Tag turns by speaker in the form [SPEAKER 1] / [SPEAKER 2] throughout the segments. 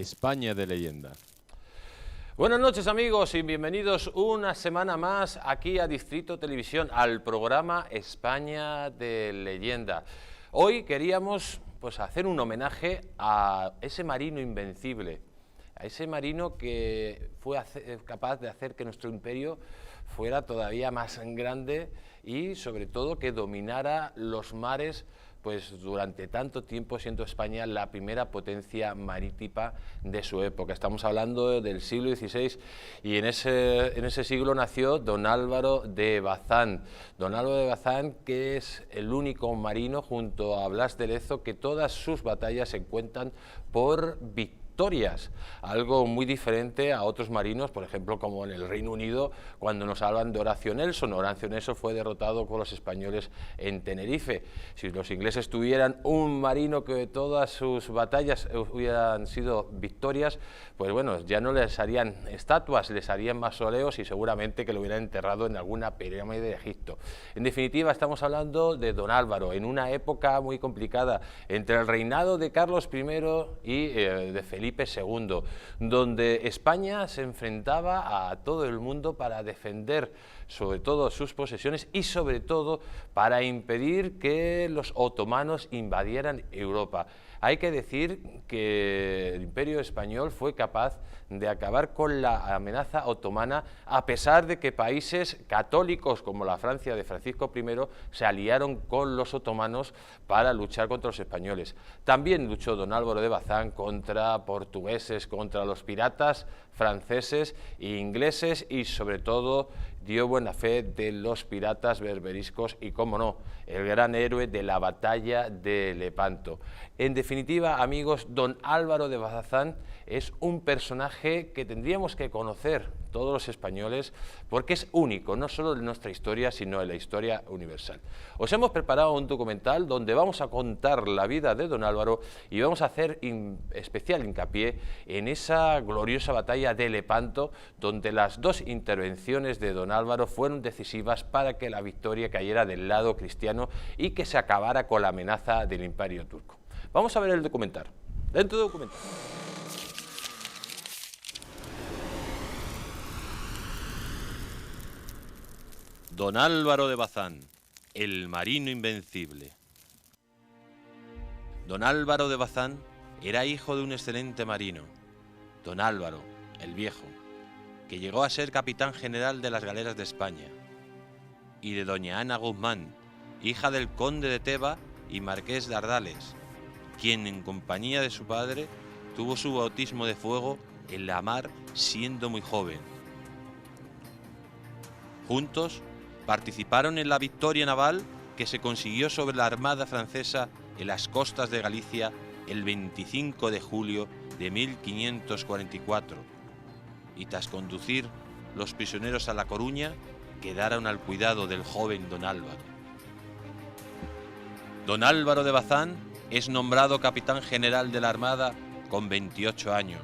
[SPEAKER 1] España de leyenda.
[SPEAKER 2] Buenas noches amigos y bienvenidos una semana más aquí a Distrito Televisión, al programa España de leyenda. Hoy queríamos hacer un homenaje a ese marino invencible, a ese marino que fue capaz de hacer que nuestro imperio fuera todavía más grande y sobre todo que dominara los mares durante tanto tiempo, siendo España la primera potencia marítima de su época. Estamos hablando del siglo XVI y en ese siglo nació don Álvaro de Bazán. Don Álvaro de Bazán, que es el único marino junto a Blas de Lezo que todas sus batallas se cuentan por victorias. Algo muy diferente a otros marinos, por ejemplo, como en el Reino Unido, cuando nos hablan de Horatio Nelson. Horatio Nelson fue derrotado por los españoles en Tenerife. Si los ingleses tuvieran un marino que todas sus batallas hubieran sido victorias, pues bueno, ya no les harían estatuas, les harían mausoleos y seguramente que lo hubieran enterrado en alguna pirámide de Egipto. En definitiva, estamos hablando de don Álvaro, en una época muy complicada, entre el reinado de Carlos I y de Felipe II, donde España se enfrentaba a todo el mundo para defender sobre todo sus posesiones y sobre todo para impedir que los otomanos invadieran Europa. Hay que decir que el Imperio Español fue capaz de acabar con la amenaza otomana a pesar de que países católicos como la Francia de Francisco I se aliaron con los otomanos para luchar contra los españoles. También luchó don Álvaro de Bazán contra portugueses, contra los piratas franceses e ingleses y sobre todo dio buena fe de los piratas berberiscos y, cómo no, el gran héroe de la batalla de Lepanto. En definitiva, amigos, don Álvaro de Bazán es un personaje que tendríamos que conocer todos los españoles porque es único, no solo de nuestra historia, sino de la historia universal. Os hemos preparado un documental donde vamos a contar la vida de don Álvaro y vamos a hacer especial hincapié en esa gloriosa batalla de Lepanto, donde las dos intervenciones de don Álvaro fueron decisivas para que la victoria cayera del lado cristiano y que se acabara con la amenaza del Imperio turco. Vamos a ver el documental. Dentro del documental. Don Álvaro de Bazán, el marino invencible. Don Álvaro de Bazán era hijo de un excelente marino, don Álvaro, el Viejo, que llegó a ser capitán general de las galeras de España, y de doña Ana Guzmán, hija del conde de Teba y marqués de Ardales, quien en compañía de su padre tuvo su bautismo de fuego en la mar siendo muy joven. Juntos participaron en la victoria naval que se consiguió sobre la armada francesa en las costas de Galicia el 25 de julio de 1544, y tras conducir los prisioneros a La Coruña, quedaron al cuidado del joven don Álvaro. Don Álvaro de Bazán es nombrado capitán general de la Armada con 28 años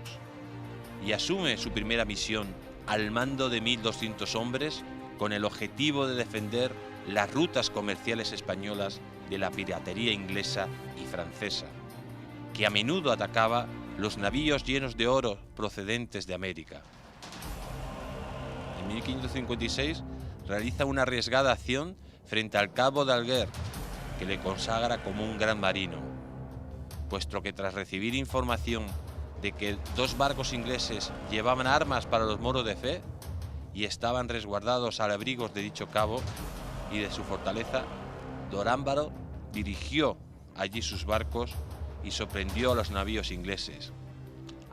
[SPEAKER 2] y asume su primera misión al mando de 1.200 hombres con el objetivo de defender las rutas comerciales españolas de la piratería inglesa y francesa, que a menudo atacaba los navíos llenos de oro procedentes de América. En 1556 realiza una arriesgada acción frente al Cabo de Alguer, que le consagra como un gran marino, puesto que tras recibir información de que dos barcos ingleses llevaban armas para los moros de fe y estaban resguardados al abrigo de dicho cabo y de su fortaleza, don Álvaro dirigió allí sus barcos y sorprendió a los navíos ingleses,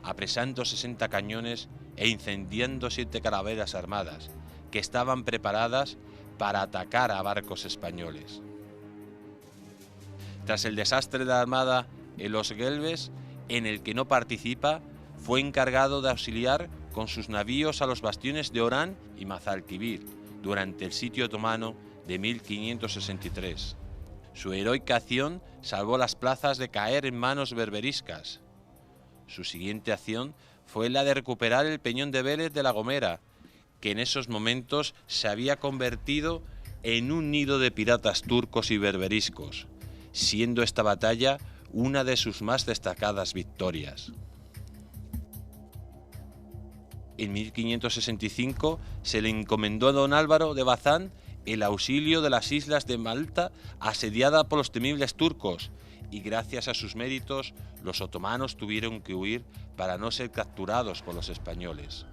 [SPEAKER 2] apresando 60 cañones e incendiando 7 carabelas armadas que estaban preparadas para atacar a barcos españoles. Tras el desastre de la armada en los Gelbes, en el que no participa, fue encargado de auxiliar con sus navíos a los bastiones de Orán y Mazalquivir durante el sitio otomano de 1563. Su heroica acción salvó las plazas de caer en manos berberiscas. Su siguiente acción fue la de recuperar el peñón de Vélez de La Gomera, que en esos momentos se había convertido en un nido de piratas turcos y berberiscos, siendo esta batalla una de sus más destacadas victorias. En 1565 se le encomendó a don Álvaro de Bazán el auxilio de las islas de Malta asediada por los temibles turcos, y gracias a sus méritos los otomanos tuvieron que huir para no ser capturados por los españoles.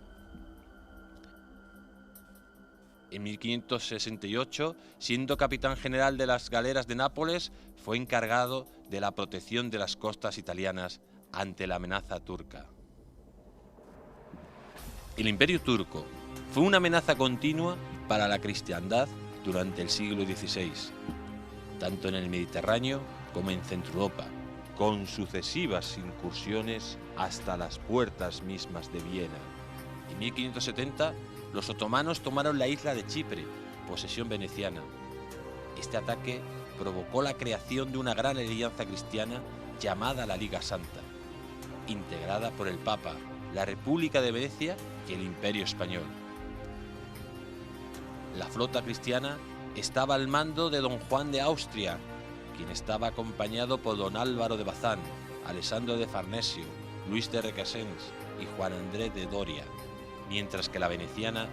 [SPEAKER 2] En 1568, siendo capitán general de las galeras de Nápoles, fue encargado de la protección de las costas italianas ante la amenaza turca. El Imperio turco fue una amenaza continua para la cristiandad durante el siglo XVI, tanto en el Mediterráneo como en Centroeuropa, con sucesivas incursiones hasta las puertas mismas de Viena. En 1570, los otomanos tomaron la isla de Chipre, posesión veneciana. Este ataque provocó la creación de una gran alianza cristiana llamada la Liga Santa, integrada por el Papa, la República de Venecia y el Imperio Español. La flota cristiana estaba al mando de don Juan de Austria, quien estaba acompañado por don Álvaro de Bazán, Alessandro de Farnesio, Luis de Requesens y Juan Andrés de Doria, mientras que la veneciana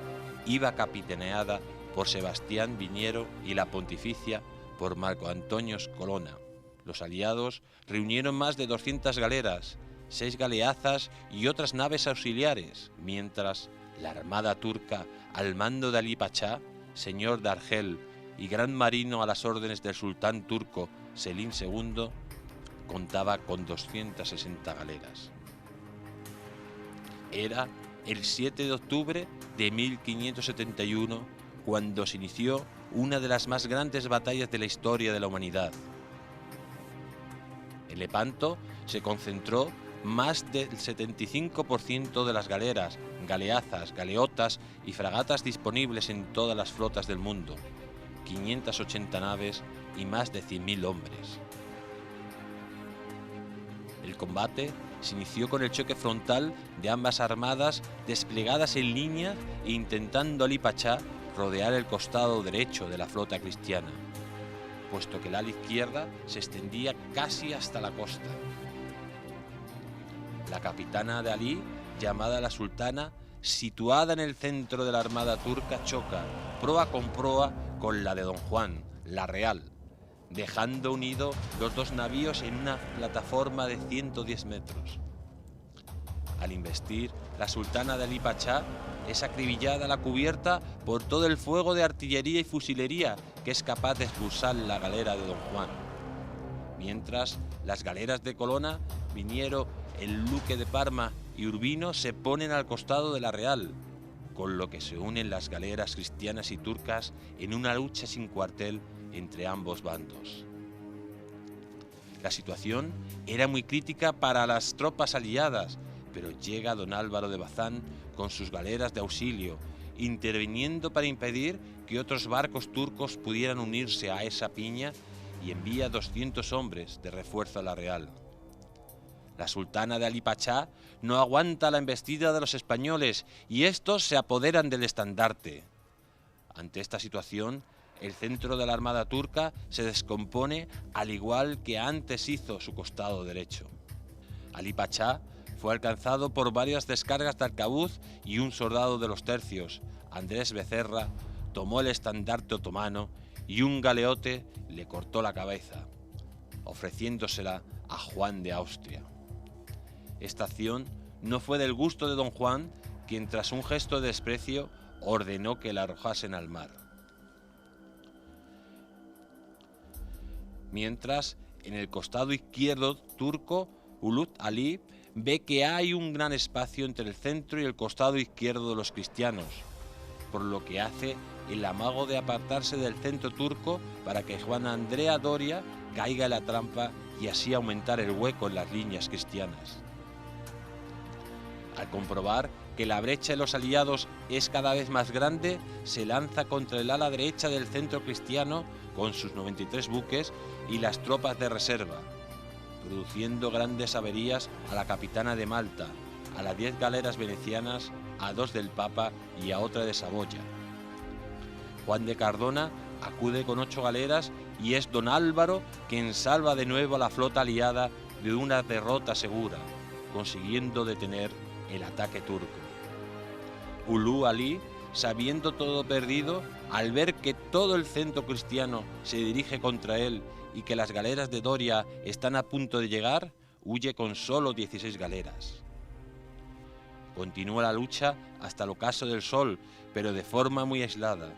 [SPEAKER 2] iba capitaneada por Sebastián Viniero y la pontificia por Marco Antonio Colonna. Los aliados reunieron más de 200 galeras, 6 galeazas y otras naves auxiliares, mientras la armada turca, al mando de Ali Pachá, señor de Argel y gran marino a las órdenes del sultán turco Selim II, contaba con 260 galeras. Era el 7 de octubre de 1571 cuando se inició una de las más grandes batallas de la historia de la humanidad. En Lepanto se concentró más del 75% de las galeras, galeazas, galeotas y fragatas disponibles en todas las flotas del mundo, 580 naves y más de 100.000 hombres. El combate se inició con el choque frontal de ambas armadas desplegadas en línea e intentando Ali Pachá rodear el costado derecho de la flota cristiana, puesto que el ala izquierda se extendía casi hasta la costa. La capitana de Ali, llamada la Sultana, situada en el centro de la armada turca, choca proa con la de don Juan, la Real, dejando unidos los dos navíos en una plataforma de 110 metros. Al investir, la Sultana de Ali Pachá es acribillada a la cubierta por todo el fuego de artillería y fusilería que es capaz de expulsar la galera de don Juan. Mientras, las galeras de Colonna, Viniero, el Duque de Parma y Urbino se ponen al costado de la Real, con lo que se unen las galeras cristianas y turcas en una lucha sin cuartel entre ambos bandos. La situación era muy crítica para las tropas aliadas, pero llega don Álvaro de Bazán con sus galeras de auxilio, interviniendo para impedir que otros barcos turcos pudieran unirse a esa piña y envía 200 hombres de refuerzo a la Real. La Sultana de Ali Pachá no aguanta la embestida de los españoles y estos se apoderan del estandarte. Ante esta situación, el centro de la armada turca se descompone al igual que antes hizo su costado derecho. Ali Pachá fue alcanzado por varias descargas de arcabuz y un soldado de los tercios, Andrés Becerra, tomó el estandarte otomano y un galeote le cortó la cabeza, ofreciéndosela a Juan de Austria. Esta acción no fue del gusto de don Juan, quien tras un gesto de desprecio ordenó que la arrojasen al mar. Mientras, en el costado izquierdo turco, Ulut Ali ve que hay un gran espacio entre el centro y el costado izquierdo de los cristianos, por lo que hace el amago de apartarse del centro turco para que Juan Andrea Doria caiga en la trampa y así aumentar el hueco en las líneas cristianas. Al comprobar que la brecha de los aliados es cada vez más grande, se lanza contra el ala derecha del centro cristiano con sus 93 buques y las tropas de reserva, produciendo grandes averías a la capitana de Malta, a las 10 galeras venecianas, a 2 del Papa y a otra de Saboya. Juan de Cardona acude con 8 galeras y es don Álvaro quien salva de nuevo a la flota aliada de una derrota segura, consiguiendo detener el ataque turco. Ulú Ali, sabiendo todo perdido, al ver que todo el centro cristiano se dirige contra él y que las galeras de Doria están a punto de llegar, huye con solo 16 galeras. Continúa la lucha hasta el ocaso del sol, pero de forma muy aislada,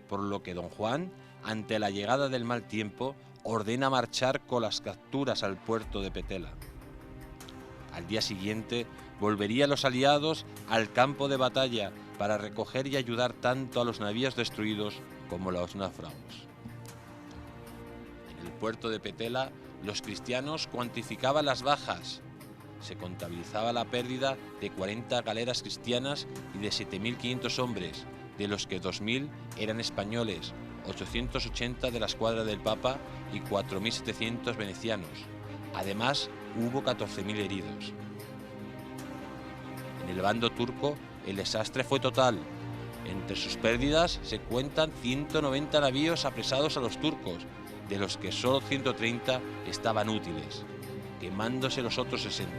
[SPEAKER 2] por lo que don Juan, ante la llegada del mal tiempo, ordena marchar con las capturas al puerto de Petela. Al día siguiente, volverían los aliados al campo de batalla para recoger y ayudar tanto a los navíos destruidos como a los náufragos. En el puerto de Petela, los cristianos cuantificaban las bajas. Se contabilizaba la pérdida de 40 galeras cristianas y de 7.500 hombres, de los que 2.000 eran españoles, 880 de la escuadra del Papa y 4.700 venecianos. Además, hubo 14.000 heridos. En el bando turco, el desastre fue total. Entre sus pérdidas se cuentan 190 navíos apresados a los turcos, de los que solo 130 estaban útiles, quemándose los otros 60.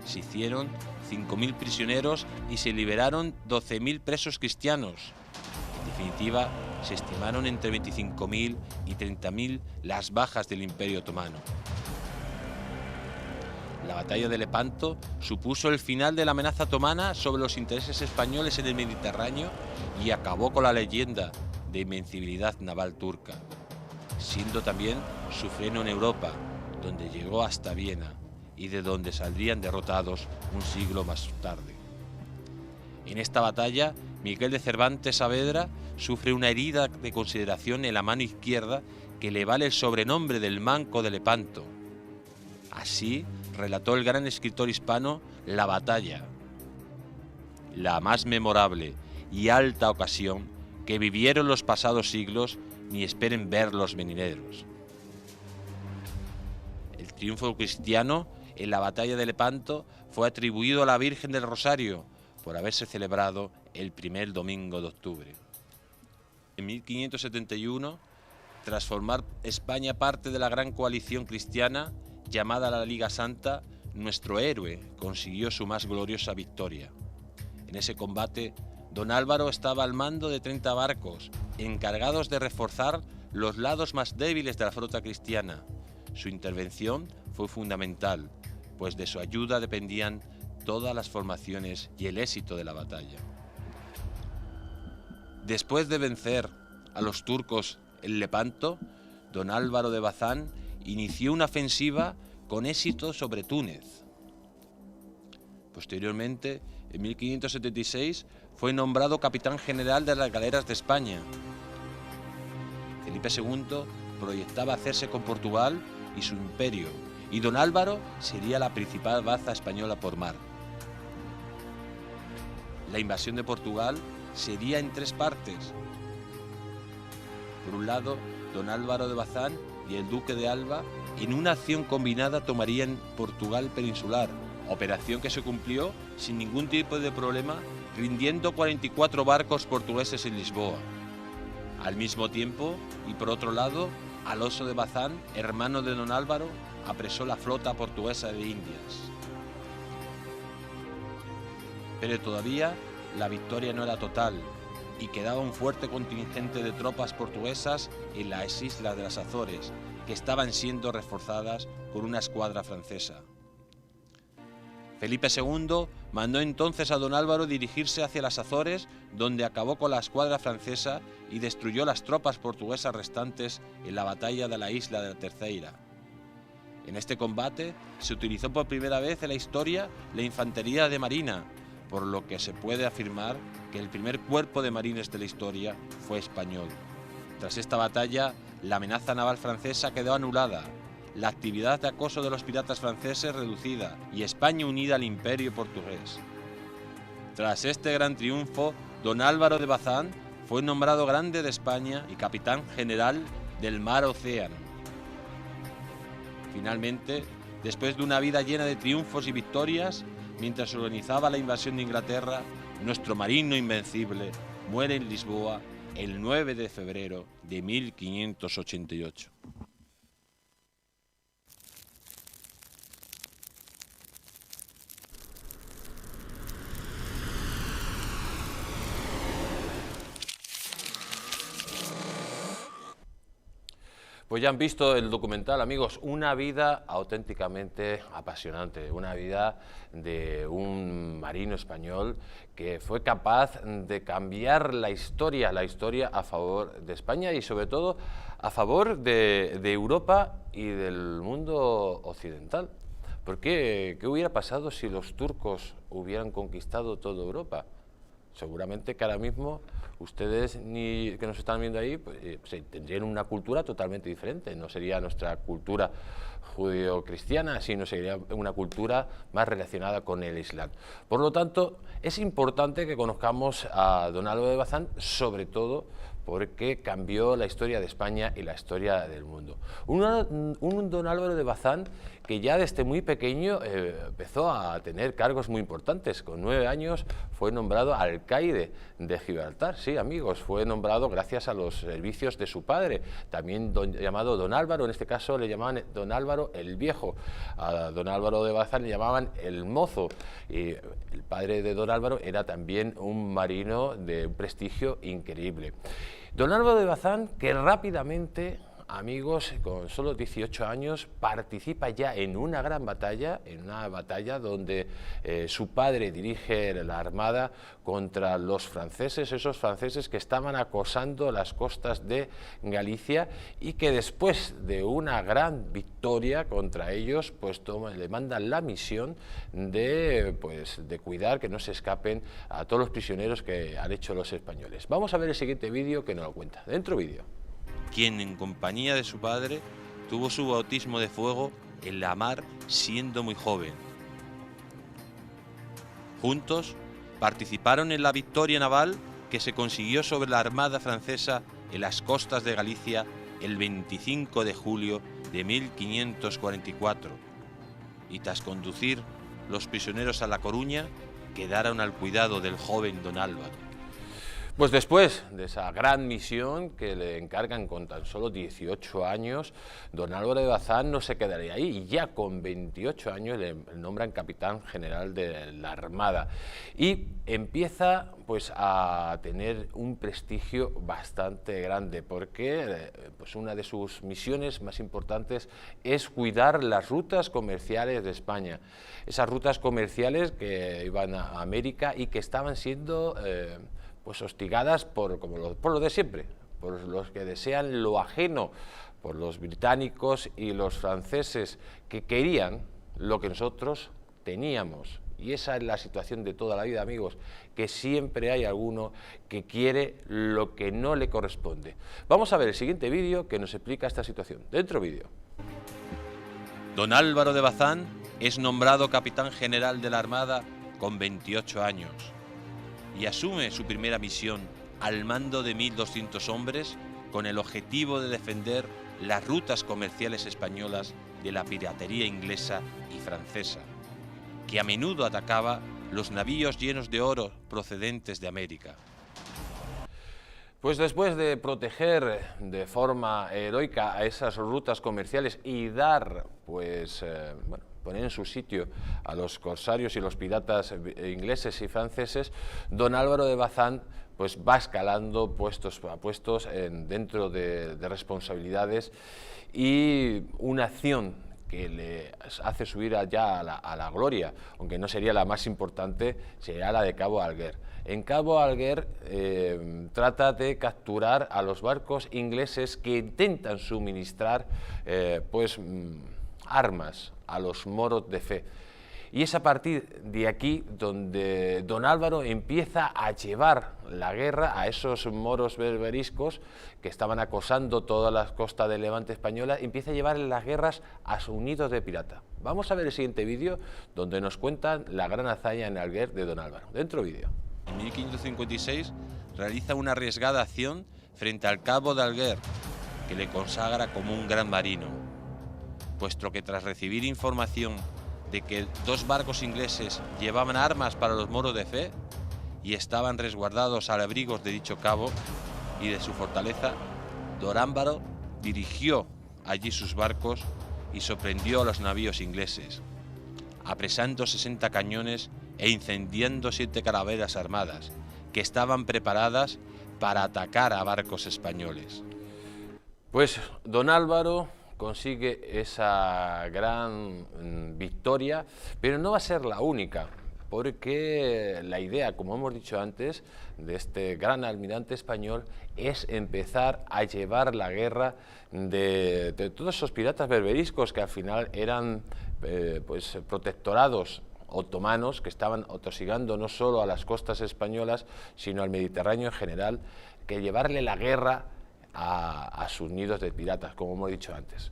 [SPEAKER 2] Se hicieron 5.000 prisioneros y se liberaron 12.000 presos cristianos. En definitiva, se estimaron entre 25.000 y 30.000 las bajas del Imperio Otomano. La batalla de Lepanto supuso el final de la amenaza otomana sobre los intereses españoles en el Mediterráneo y acabó con la leyenda de invencibilidad naval turca, siendo también su freno en Europa, donde llegó hasta Viena y de donde saldrían derrotados un siglo más tarde. En esta batalla, Miguel de Cervantes Saavedra sufre una herida de consideración en la mano izquierda que le vale el sobrenombre del Manco de Lepanto. Así relató el gran escritor hispano la batalla, la más memorable y alta ocasión que vivieron los pasados siglos ni esperen ver los venideros. El triunfo cristiano en la batalla de Lepanto fue atribuido a la Virgen del Rosario por haberse celebrado el primer domingo de octubre. En 1571, tras formar España parte de la gran coalición cristiana llamada la Liga Santa, nuestro héroe consiguió su más gloriosa victoria. En ese combate, don Álvaro estaba al mando de 30 barcos, encargados de reforzar los lados más débiles de la flota cristiana. Su intervención fue fundamental, pues de su ayuda dependían todas las formaciones y el éxito de la batalla. Después de vencer a los turcos en Lepanto, don Álvaro de Bazán inició una ofensiva con éxito sobre Túnez. Posteriormente, en 1576, fue nombrado capitán general de las galeras de España. Felipe II proyectaba hacerse con Portugal y su imperio, y don Álvaro sería la principal baza española por mar. La invasión de Portugal sería en 3 partes. Por un lado, don Álvaro de Bazán y el duque de Alba, en una acción combinada, tomarían Portugal peninsular, operación que se cumplió sin ningún tipo de problema, rindiendo 44 barcos portugueses en Lisboa. Al mismo tiempo, y por otro lado, Alonso de Bazán, hermano de don Álvaro, apresó la flota portuguesa de Indias. Pero todavía la victoria no era total, y quedaba un fuerte contingente de tropas portuguesas en las islas de las Azores, que estaban siendo reforzadas con una escuadra francesa. Felipe II mandó entonces a don Álvaro dirigirse hacia las Azores, donde acabó con la escuadra francesa y destruyó las tropas portuguesas restantes en la batalla de la isla de la Terceira. En este combate se utilizó por primera vez en la historia la infantería de marina, por lo que se puede afirmar que el primer cuerpo de marines de la historia fue español. Tras esta batalla, la amenaza naval francesa quedó anulada, la actividad de acoso de los piratas franceses reducida y España unida al imperio portugués. Tras este gran triunfo, don Álvaro de Bazán fue nombrado grande de España y capitán general del mar Océano. Finalmente, después de una vida llena de triunfos y victorias, mientras organizaba la invasión de Inglaterra, nuestro marino invencible muere en Lisboa el 9 de febrero de 1588. Pues ya han visto el documental, amigos, una vida auténticamente apasionante, una vida de un marino español que fue capaz de cambiar la historia a favor de España y sobre todo a favor de Europa y del mundo occidental. ¿Por qué? ¿Qué hubiera pasado si los turcos hubieran conquistado toda Europa? Seguramente que ahora mismo ustedes que nos están viendo ahí pues, tendrían una cultura totalmente diferente. No sería nuestra cultura judío-cristiana, sino sería una cultura más relacionada con el Islam. Por lo tanto, es importante que conozcamos a don Álvaro de Bazán, sobre todo porque cambió la historia de España y la historia del mundo. Un don Álvaro de Bazán que ya desde muy pequeño empezó a tener cargos muy importantes. Con 9 años fue nombrado alcaide de Gibraltar. Sí, amigos, fue nombrado gracias a los servicios de su padre, también llamado don Álvaro. En este caso le llamaban don Álvaro el Viejo. A don Álvaro de Bazán le llamaban el Mozo. Y el padre de don Álvaro era también un marino de un prestigio increíble. Don Álvaro de Bazán, que rápidamente, amigos, con solo 18 años, participa ya en una gran batalla, donde su padre dirige la armada contra los franceses, esos franceses que estaban acosando las costas de Galicia y que después de una gran victoria contra ellos, pues le mandan la misión de cuidar que no se escapen a todos los prisioneros que han hecho los españoles. Vamos a ver el siguiente vídeo que nos lo cuenta. Dentro vídeo.
[SPEAKER 1] Quien en compañía de su padre tuvo su bautismo de fuego en la mar siendo muy joven. Juntos participaron en la victoria naval que se consiguió sobre la armada francesa en las costas de Galicia el 25 de julio de 1544 y tras conducir los prisioneros a La Coruña quedaron al cuidado del joven don Álvaro.
[SPEAKER 2] Pues después de esa gran misión que le encargan con tan solo 18 años, don Álvaro de Bazán no se quedaría ahí y ya con 28 años le nombran capitán general de la Armada y empieza pues a tener un prestigio bastante grande porque pues una de sus misiones más importantes es cuidar las rutas comerciales de España, esas rutas comerciales que iban a América y que estaban siendo pues hostigadas por lo de siempre, por los que desean lo ajeno, por los británicos y los franceses que querían lo que nosotros teníamos. Y esa es la situación de toda la vida, amigos, que siempre hay alguno que quiere lo que no le corresponde. Vamos a ver el siguiente vídeo que nos explica esta situación. Dentro vídeo.
[SPEAKER 1] Don Álvaro de Bazán es nombrado capitán general de la Armada con 28 años. Y asume su primera misión al mando de 1.200 hombres con el objetivo de defender las rutas comerciales españolas de la piratería inglesa y francesa, que a menudo atacaba los navíos llenos de oro procedentes de América.
[SPEAKER 2] Pues después de proteger de forma heroica a esas rutas comerciales y dar, poner en su sitio a los corsarios y los piratas ingleses y franceses, don Álvaro de Bazán pues va escalando puestos a puestos dentro de responsabilidades y una acción que le hace subir allá a la gloria, aunque no sería la más importante, sería la de Cabo Alguer. En Cabo Alguer trata de capturar a los barcos ingleses que intentan suministrar armas a los moros de fe. Y es a partir de aquí donde don Álvaro empieza a llevar la guerra a esos moros berberiscos que estaban acosando todas las costas del Levante española, empieza a llevar las guerras a sus nidos de pirata. Vamos a ver el siguiente vídeo donde nos cuentan la gran hazaña en Alguer de don Álvaro. Dentro vídeo.
[SPEAKER 1] En 1556 realiza una arriesgada acción frente al Cabo de Alguer, que le consagra como un gran marino, puesto que tras recibir información de que 2 barcos ingleses llevaban armas para los moros de fe y estaban resguardados al abrigo de dicho cabo y de su fortaleza, don Álvaro dirigió allí sus barcos y sorprendió a los navíos ingleses, apresando 60 cañones e incendiando 7 carabelas armadas que estaban preparadas para atacar a barcos españoles.
[SPEAKER 2] Pues don Álvaro consigue esa gran victoria, pero no va a ser la única, porque la idea, como hemos dicho antes, de este gran almirante español es empezar a llevar la guerra de todos esos piratas berberiscos que al final eran pues protectorados otomanos, que estaban atosigando no solo a las costas españolas, sino al Mediterráneo en general, que llevarle la guerra a sus nidos de piratas, como hemos dicho antes.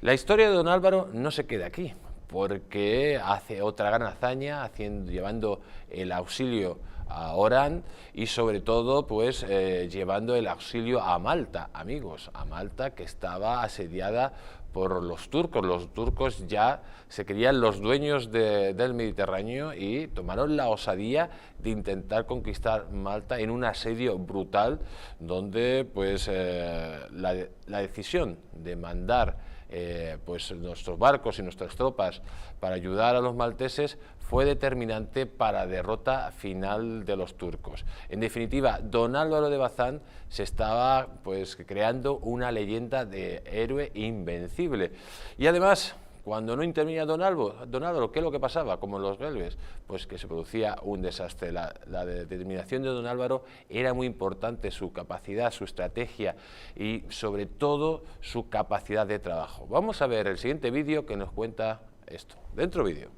[SPEAKER 2] La historia de don Álvaro no se queda aquí, porque hace otra gran hazaña, llevando el auxilio a Orán y sobre todo pues llevando el auxilio a Malta, amigos, a Malta, que estaba asediada por los turcos. Los turcos ya se creían los dueños del Mediterráneo y tomaron la osadía de intentar conquistar Malta en un asedio brutal, donde pues la decisión de mandar pues nuestros barcos y nuestras tropas para ayudar a los malteses fue determinante para la derrota final de los turcos. En definitiva, don Álvaro de Bazán se estaba pues creando una leyenda de héroe invencible. Y además, cuando no intervenía don Álvaro, ¿qué es lo que pasaba? Como en los Gelbes, pues que se producía un desastre. La determinación de don Álvaro era muy importante, su capacidad, su estrategia y sobre todo su capacidad de trabajo. Vamos a ver el siguiente vídeo que nos cuenta esto. Dentro vídeo.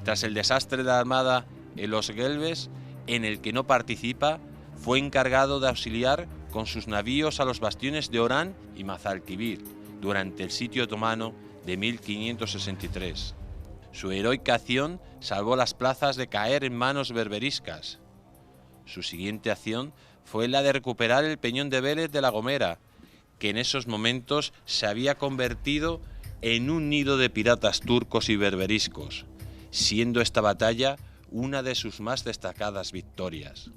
[SPEAKER 1] Tras el desastre de la Armada en los Gelbes, en el que no participa, fue encargado de auxiliar con sus navíos a los bastiones de Orán y Mazalquivir durante el sitio otomano de 1563. Su heroica acción salvó las plazas de caer en manos berberiscas. Su siguiente acción fue la de recuperar el peñón de Vélez de La Gomera, que en esos momentos se había convertido en un nido de piratas turcos y berberiscos, siendo esta batalla una de sus más destacadas victorias.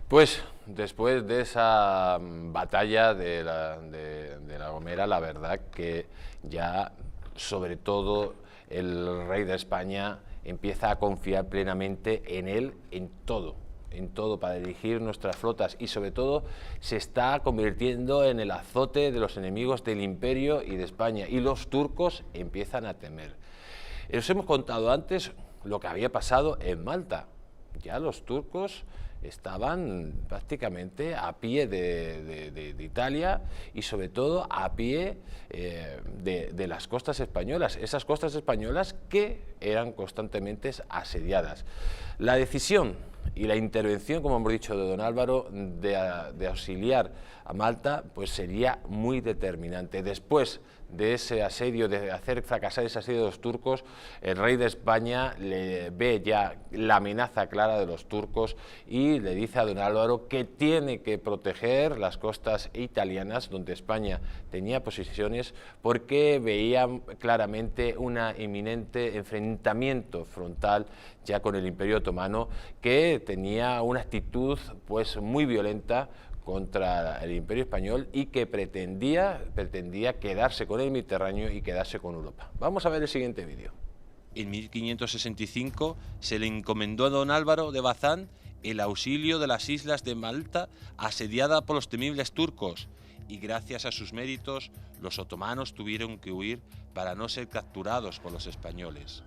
[SPEAKER 2] Pues después de esa batalla de la Gomera, la verdad que ya sobre todo el rey de España empieza a confiar plenamente en él en todo para dirigir nuestras flotas y sobre todo se está convirtiendo en el azote de los enemigos del imperio y de España y los turcos empiezan a temer. Os hemos contado antes lo que había pasado en Malta. Ya los turcos estaban prácticamente a pie de Italia y sobre todo a pie de las costas españolas, esas costas españolas que eran constantemente asediadas. La decisión y la intervención, como hemos dicho, de don Álvaro de auxiliar a Malta, pues sería muy determinante. Después de ese asedio, de hacer fracasar ese asedio de los turcos, el rey de España le ve ya la amenaza clara de los turcos y le dice a don Álvaro que tiene que proteger las costas italianas, donde España tenía posiciones, porque veía claramente un inminente enfrentamiento frontal ya con el Imperio Otomano, que tenía una actitud pues muy violenta contra el Imperio Español y que pretendía quedarse con el Mediterráneo y quedarse con Europa. Vamos a ver el siguiente vídeo.
[SPEAKER 1] En 1565 se le encomendó a don Álvaro de Bazán el auxilio de las islas de Malta asediada por los temibles turcos y gracias a sus méritos los otomanos tuvieron que huir para no ser capturados por los españoles.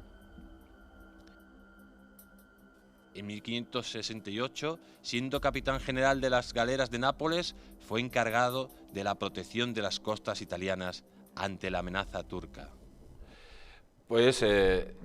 [SPEAKER 1] En 1568, siendo capitán general de las galeras de Nápoles, fue encargado de la protección de las costas italianas ante la amenaza turca.
[SPEAKER 2] Pues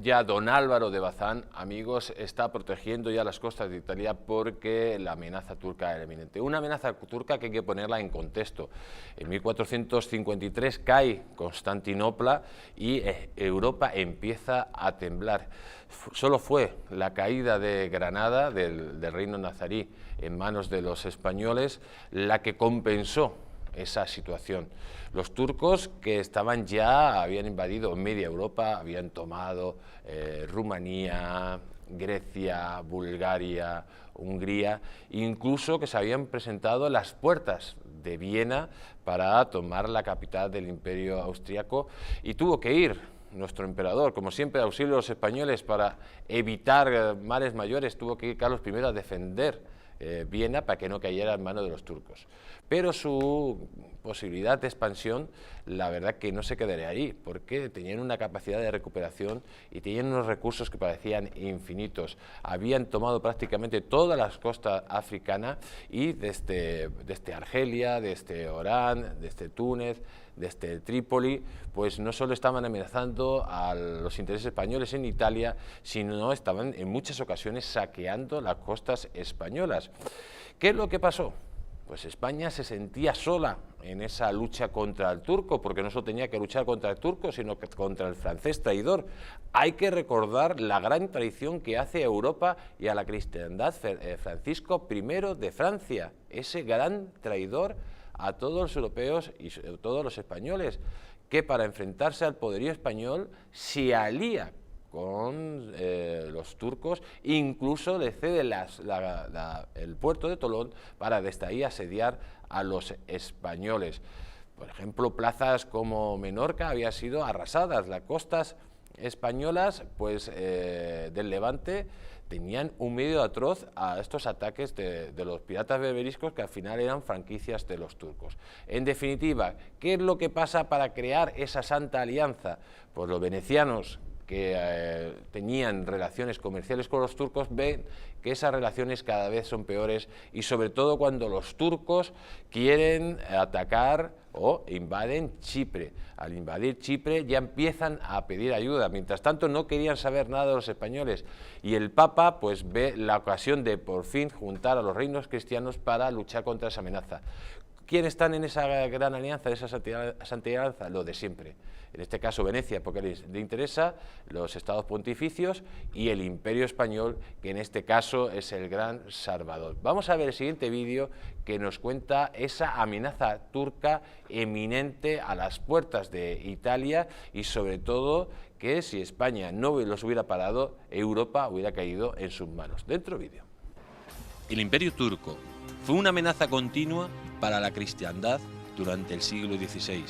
[SPEAKER 2] ya don Álvaro de Bazán, amigos, está protegiendo ya las costas de Italia porque la amenaza turca era eminente. Una amenaza turca que hay que ponerla en contexto. En 1453 cae Constantinopla y Europa empieza a temblar. Solo fue la caída de Granada, del reino nazarí, en manos de los españoles, la que compensó esa situación. Los turcos que habían invadido media Europa, habían tomado Rumanía, Grecia, Bulgaria, Hungría, incluso que se habían presentado a las puertas de Viena para tomar la capital del Imperio Austriaco y tuvo que ir nuestro emperador, como siempre, auxilio a los españoles para evitar males mayores, tuvo que ir Carlos I a defender Viena para que no cayera en manos de los turcos. Pero su posibilidad de expansión, la verdad que no se quedaría ahí, porque tenían una capacidad de recuperación y tenían unos recursos que parecían infinitos. Habían tomado prácticamente todas las costas africanas y desde Argelia, desde Orán, desde Túnez, desde Trípoli, pues no solo estaban amenazando a los intereses españoles en Italia, sino estaban en muchas ocasiones saqueando las costas españolas. ¿Qué es lo que pasó? Pues España se sentía sola en esa lucha contra el turco, porque no solo tenía que luchar contra el turco, sino que contra el francés traidor. Hay que recordar la gran traición que hace a Europa y a la cristiandad Francisco I de Francia, ese gran traidor a todos los europeos y a todos los españoles, que para enfrentarse al poderío español se alía con los turcos, incluso le cede el puerto de Tolón para desde ahí asediar a los españoles. Por ejemplo, plazas como Menorca habían sido arrasadas, las costas españolas pues, del Levante tenían un medio atroz a estos ataques de los piratas berberiscos, que al final eran franquicias de los turcos. En definitiva, ¿qué es lo que pasa para crear esa santa alianza? Pues los venecianos, que tenían relaciones comerciales con los turcos, ven que esas relaciones cada vez son peores, y sobre todo cuando los turcos quieren atacar o invaden Chipre. Al invadir Chipre ya empiezan a pedir ayuda. Mientras tanto no querían saber nada de los españoles, y el Papa pues ve la ocasión de por fin juntar a los reinos cristianos para luchar contra esa amenaza. ¿Quiénes están en esa gran alianza, esa santa alianza? Lo de siempre. En este caso Venecia, porque les interesa, los estados pontificios y el Imperio Español, que en este caso es el gran salvador. Vamos a ver el siguiente vídeo que nos cuenta esa amenaza turca eminente a las puertas de Italia, y sobre todo que si España no los hubiera parado, Europa hubiera caído en sus manos. Dentro vídeo.
[SPEAKER 1] El Imperio turco fue una amenaza continua para la cristiandad durante el siglo XVI,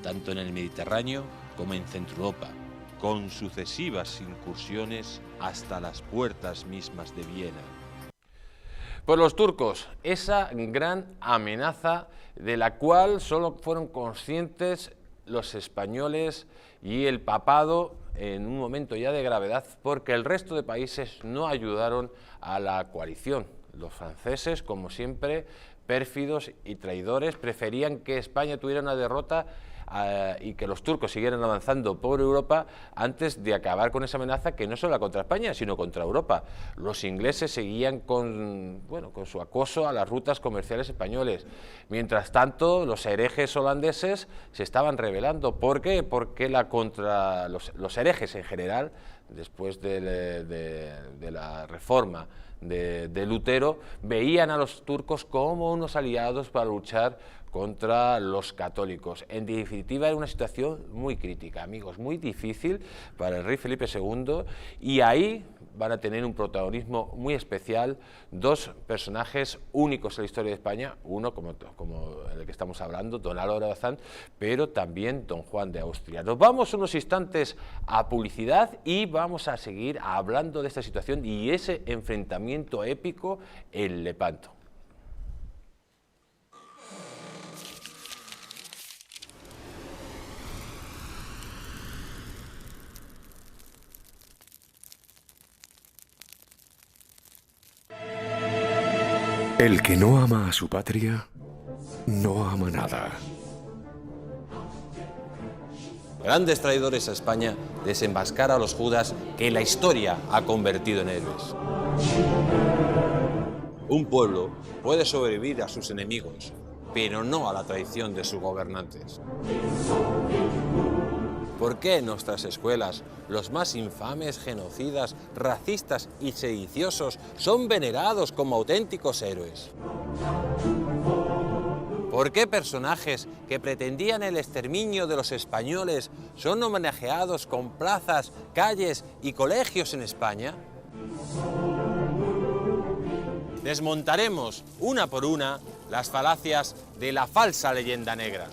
[SPEAKER 1] tanto en el Mediterráneo como en Centroeuropa, con sucesivas incursiones hasta las puertas mismas de Viena.
[SPEAKER 2] Pues los turcos, esa gran amenaza de la cual solo fueron conscientes los españoles y el papado en un momento ya de gravedad, porque el resto de países no ayudaron a la coalición. Los franceses, como siempre, pérfidos y traidores, preferían que España tuviera una derrota y que los turcos siguieran avanzando por Europa antes de acabar con esa amenaza, que no solo era contra España, sino contra Europa. Los ingleses seguían con su acoso a las rutas comerciales españoles. Mientras tanto, los herejes holandeses se estaban rebelando. ¿Por qué? Porque los herejes en general, después de la reforma de Lutero, veían a los turcos como unos aliados para luchar contra los católicos. En definitiva, era una situación muy crítica, amigos, muy difícil para el rey Felipe II, y ahí van a tener un protagonismo muy especial dos personajes únicos en la historia de España, uno como el que estamos hablando, don Álvaro de Bazán, pero también don Juan de Austria. Nos vamos unos instantes a publicidad y vamos a seguir hablando de esta situación y ese enfrentamiento épico en Lepanto.
[SPEAKER 3] El que no ama a su patria, no ama nada.
[SPEAKER 1] Grandes traidores a España desenmascara a los judas que la historia ha convertido en héroes. Un pueblo puede sobrevivir a sus enemigos, pero no a la traición de sus gobernantes. ¿Por qué en nuestras escuelas los más infames, genocidas, racistas y sediciosos son venerados como auténticos héroes? ¿Por qué personajes que pretendían el exterminio de los españoles son homenajeados con plazas, calles y colegios en España? Desmontaremos una por una las falacias de la falsa leyenda negra.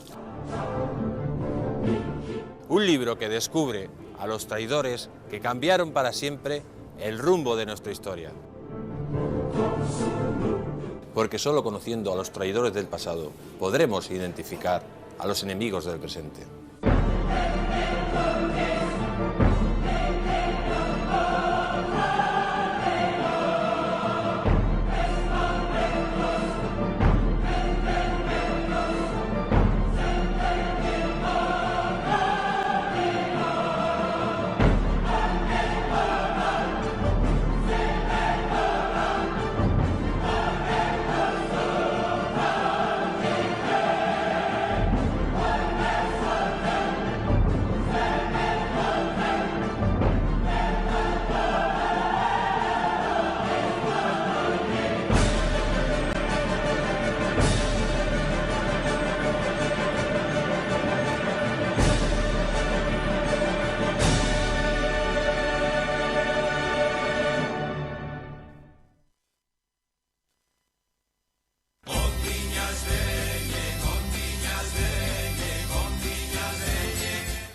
[SPEAKER 1] Un libro que descubre a los traidores que cambiaron para siempre el rumbo de nuestra historia.
[SPEAKER 2] Porque solo conociendo a los traidores del pasado podremos identificar a los enemigos del presente.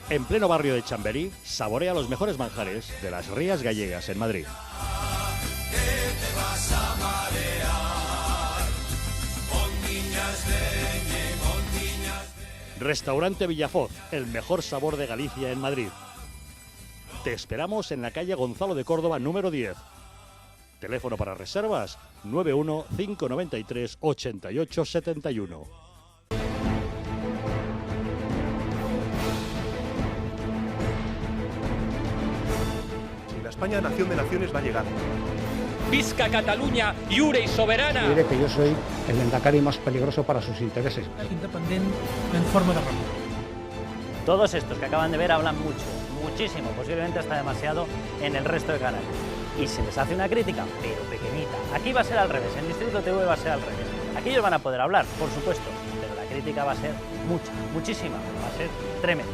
[SPEAKER 4] En pleno barrio de Chamberí, saborea los mejores manjares de las Rías Gallegas en Madrid. Restaurante Villafoz, el mejor sabor de Galicia en Madrid. Te esperamos en la calle Gonzalo de Córdoba número 10. Teléfono para reservas 91 593 88 71.
[SPEAKER 5] La España nación de naciones va a llegar.
[SPEAKER 6] Visca Cataluña, lliure y soberana.
[SPEAKER 7] Yo diré que yo soy el Endacari más peligroso para sus intereses.
[SPEAKER 8] Independent en forma de república.
[SPEAKER 9] Todos estos que acaban de ver hablan mucho, muchísimo, posiblemente hasta demasiado en el resto de canales. Y se les hace una crítica, pero pequeñita. Aquí va a ser al revés, en Distrito TV va a ser al revés. Aquí ellos van a poder hablar, por supuesto, pero la crítica va a ser mucha, muchísima, va a ser tremenda.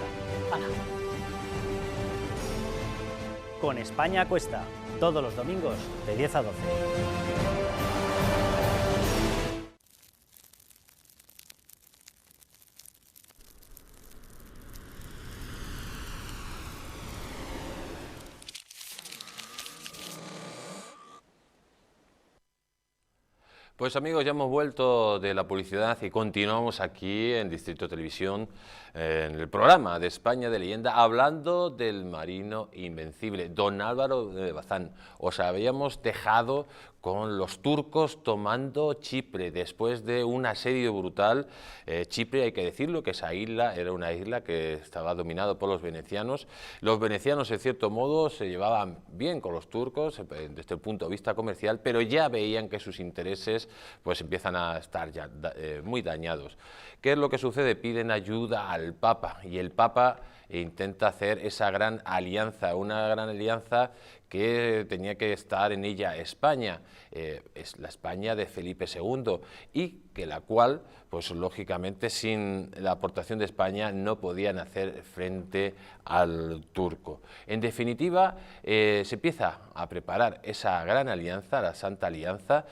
[SPEAKER 9] ¡Hala! Con España Cuesta, todos los domingos de 10 a 12.
[SPEAKER 2] Pues amigos, ya hemos vuelto de la publicidad y continuamos aquí en Distrito Televisión, en el programa de España de Leyenda, hablando del marino invencible, don Álvaro de Bazán. Os habíamos dejado con los turcos tomando Chipre, después de un asedio brutal. Chipre, hay que decirlo, que esa isla era una isla que estaba dominada por los venecianos. Los venecianos, en cierto modo, se llevaban bien con los turcos desde el punto de vista comercial, pero ya veían que sus intereses pues empiezan a estar ya muy dañados. ¿Qué es lo que sucede? Piden ayuda al Papa, y el Papa intenta hacer esa gran alianza, una gran alianza que tenía que estar en ella España, es la España de Felipe II, y que la cual, pues lógicamente sin la aportación de España no podían hacer frente al turco. En definitiva, se empieza a preparar esa gran alianza, la Santa Alianza,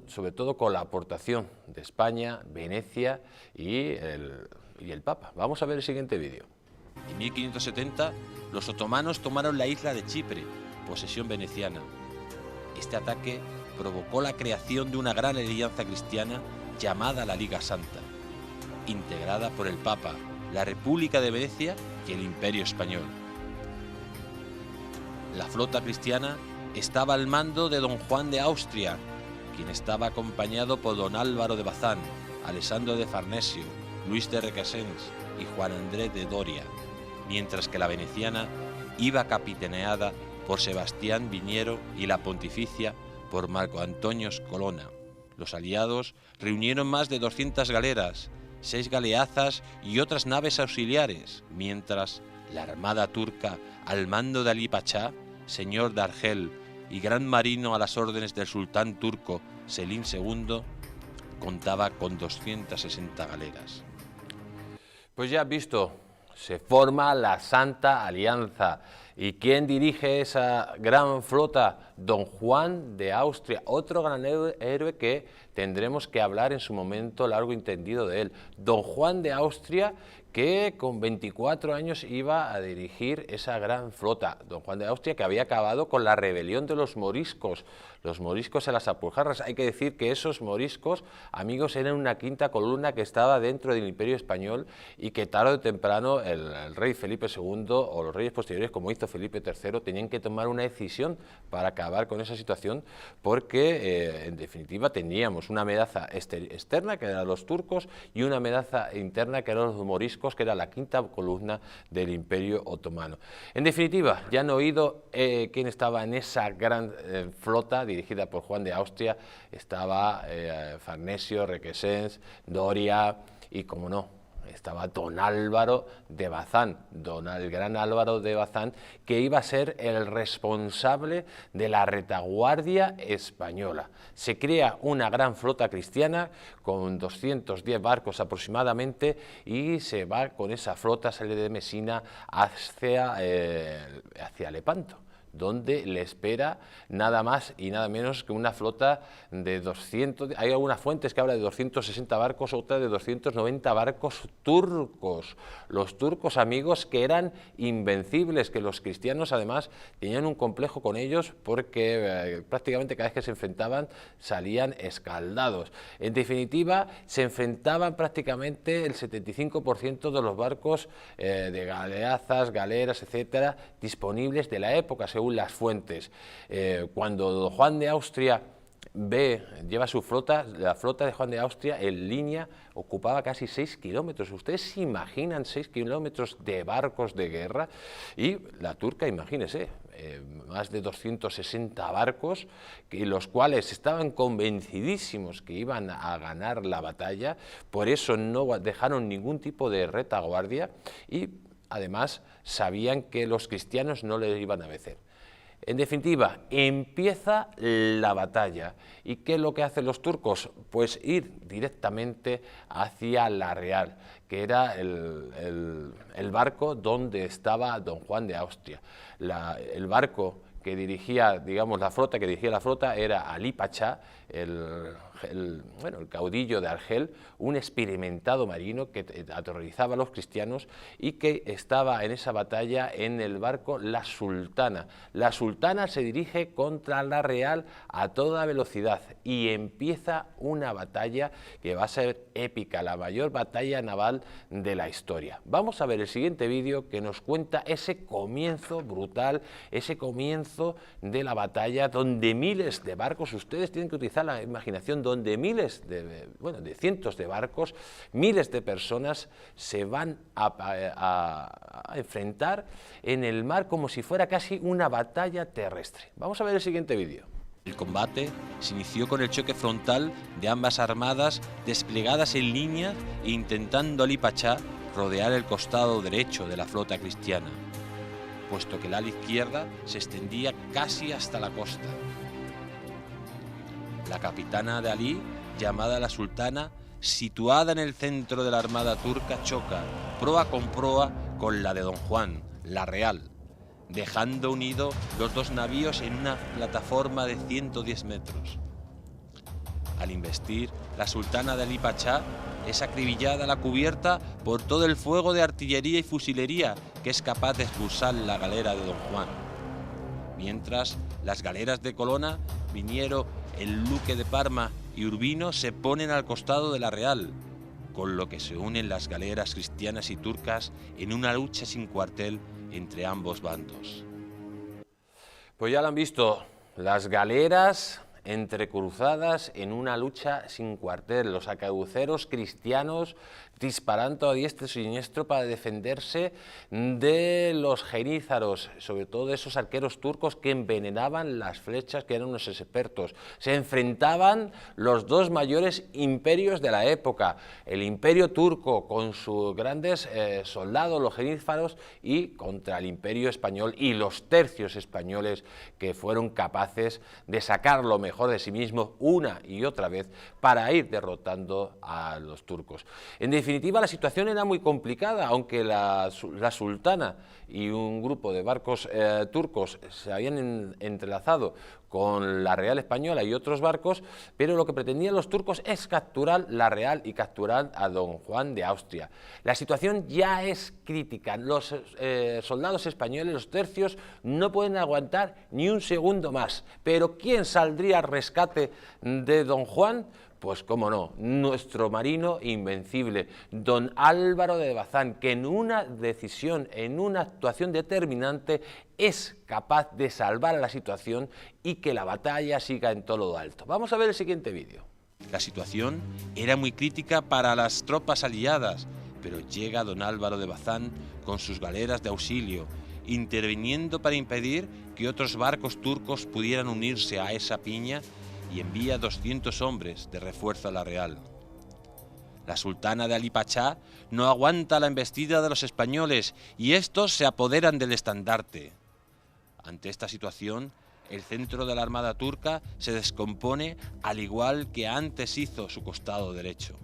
[SPEAKER 2] sobre todo con la aportación de España, Venecia y el Papa. Vamos a ver el siguiente vídeo.
[SPEAKER 1] En 1570, los otomanos tomaron la isla de Chipre, posesión veneciana. Este ataque provocó la creación de una gran alianza cristiana llamada la Liga Santa, integrada por el Papa, la República de Venecia y el Imperio Español. La flota cristiana estaba al mando de don Juan de Austria, quien estaba acompañado por don Álvaro de Bazán, Alessandro de Farnesio, Luis de Requesens y Juan Andrés de Doria, mientras que la veneciana iba capitaneada por Sebastián Viñero y la pontificia por Marco Antonio Colonna. Los aliados reunieron más de 200 galeras, 6 galeazas y otras naves auxiliares, mientras la armada turca, al mando de Ali Pachá, señor de Argel y gran marino a las órdenes del sultán turco Selim II, contaba con 260 galeras.
[SPEAKER 2] Pues ya has visto, se forma la Santa Alianza. ¿Y quién dirige esa gran flota? Don Juan de Austria, otro gran héroe que tendremos que hablar en su momento largo y entendido de él. Don Juan de Austria, que con 24 años iba a dirigir esa gran flota. Don Juan de Austria, que había acabado con la rebelión de los moriscos en las Alpujarras. Hay que decir que esos moriscos, amigos, eran una quinta columna que estaba dentro del Imperio Español y que tarde o temprano el rey Felipe II o los reyes posteriores, como hizo Felipe III, tenían que tomar una decisión para acabar con esa situación, porque en definitiva teníamos una amenaza externa, que eran los turcos, y una amenaza interna, que eran los moriscos, que era la quinta columna del Imperio Otomano. En definitiva, ya han oído quién estaba en esa gran flota dirigida por Juan de Austria. Estaba Farnesio, Requesens, Doria y, como no, estaba don Álvaro de Bazán, el gran Álvaro de Bazán, que iba a ser el responsable de la retaguardia española. Se crea una gran flota cristiana con 210 barcos aproximadamente, y se va con esa flota, sale de Mesina hacia Lepanto, donde le espera nada más y nada menos que una flota de 200, hay algunas fuentes que hablan de 260 barcos, otras de 290 barcos turcos. Los turcos, amigos, que eran invencibles, que los cristianos además tenían un complejo con ellos, porque prácticamente cada vez que se enfrentaban salían escaldados. En definitiva, se enfrentaban prácticamente el 75% de los barcos de galeazas, galeras, etcétera, disponibles de la época, según las fuentes. Cuando Juan de Austria lleva su flota, la flota de Juan de Austria en línea ocupaba casi 6 kilómetros. Ustedes se imaginan 6 kilómetros de barcos de guerra, y la turca, imagínense, más de 260 barcos, los cuales estaban convencidísimos que iban a ganar la batalla, por eso no dejaron ningún tipo de retaguardia, y además sabían que los cristianos no les iban a vencer. En definitiva, empieza la batalla. ¿Y qué es lo que hacen los turcos? Pues ir directamente hacia La Real, que era el barco donde estaba don Juan de Austria. El barco que dirigía, digamos, la flota era Alí Pachá, el caudillo de Argel, un experimentado marino que aterrorizaba a los cristianos, y que estaba en esa batalla en el barco La Sultana. La Sultana se dirige contra La Real a toda velocidad, y empieza una batalla que va a ser épica, la mayor batalla naval de la historia. Vamos a ver el siguiente vídeo, que nos cuenta ese comienzo brutal, ese comienzo de la batalla, donde miles de barcos, ustedes tienen que utilizar la imaginación, donde miles de cientos de barcos, miles de personas se van a enfrentar en el mar como si fuera casi una batalla terrestre. Vamos a ver el siguiente vídeo.
[SPEAKER 1] El combate se inició con el choque frontal de ambas armadas desplegadas en línea e intentando Alí Pachá rodear el costado derecho de la flota cristiana, puesto que el ala izquierda se extendía casi hasta la costa. La capitana de Alí, llamada la Sultana, situada en el centro de la armada turca, choca proa con la de don Juan, la Real, dejando unidos los dos navíos en una plataforma de 110 metros. Al investir, la Sultana de Alí Pachá es acribillada a la cubierta por todo el fuego de artillería y fusilería que es capaz de expulsar la galera de don Juan. Mientras, las galeras de Colonna, Viniero, el Duque de Parma y Urbino se ponen al costado de la Real, con lo que se unen las galeras cristianas y turcas en una lucha sin cuartel entre ambos bandos.
[SPEAKER 2] Pues ya lo han visto, las galeras entrecruzadas en una lucha sin cuartel, los arcabuceros cristianos disparando a diestro y siniestro para defenderse de los genízaros, sobre todo de esos arqueros turcos que envenenaban las flechas, que eran unos expertos. Se enfrentaban los dos mayores imperios de la época, el imperio turco con sus grandes soldados, los genízaros, y contra el imperio español y los tercios españoles, que fueron capaces de sacar lo mejor de sí mismos una y otra vez para ir derrotando a los turcos. En definitiva, la situación era muy complicada, aunque la Sultana y un grupo de barcos turcos se habían entrelazado con la Real Española y otros barcos, pero lo que pretendían los turcos es capturar la Real y capturar a don Juan de Austria. La situación ya es crítica, los soldados españoles, los tercios, no pueden aguantar ni un segundo más, pero ¿quién saldría al rescate de don Juan? Pues cómo no, nuestro marino invencible, don Álvaro de Bazán, que en una decisión, en una actuación determinante, es capaz de salvar la situación y que la batalla siga en todo lo alto. Vamos a ver el siguiente vídeo.
[SPEAKER 1] La situación era muy crítica para las tropas aliadas, pero llega don Álvaro de Bazán con sus galeras de auxilio, interviniendo para impedir que otros barcos turcos pudieran unirse a esa piña, y envía 200 hombres de refuerzo a la Real. La sultana de Ali Pachá no aguanta la embestida de los españoles y estos se apoderan del estandarte. Ante esta situación, el centro de la armada turca se descompone al igual que antes hizo su costado derecho.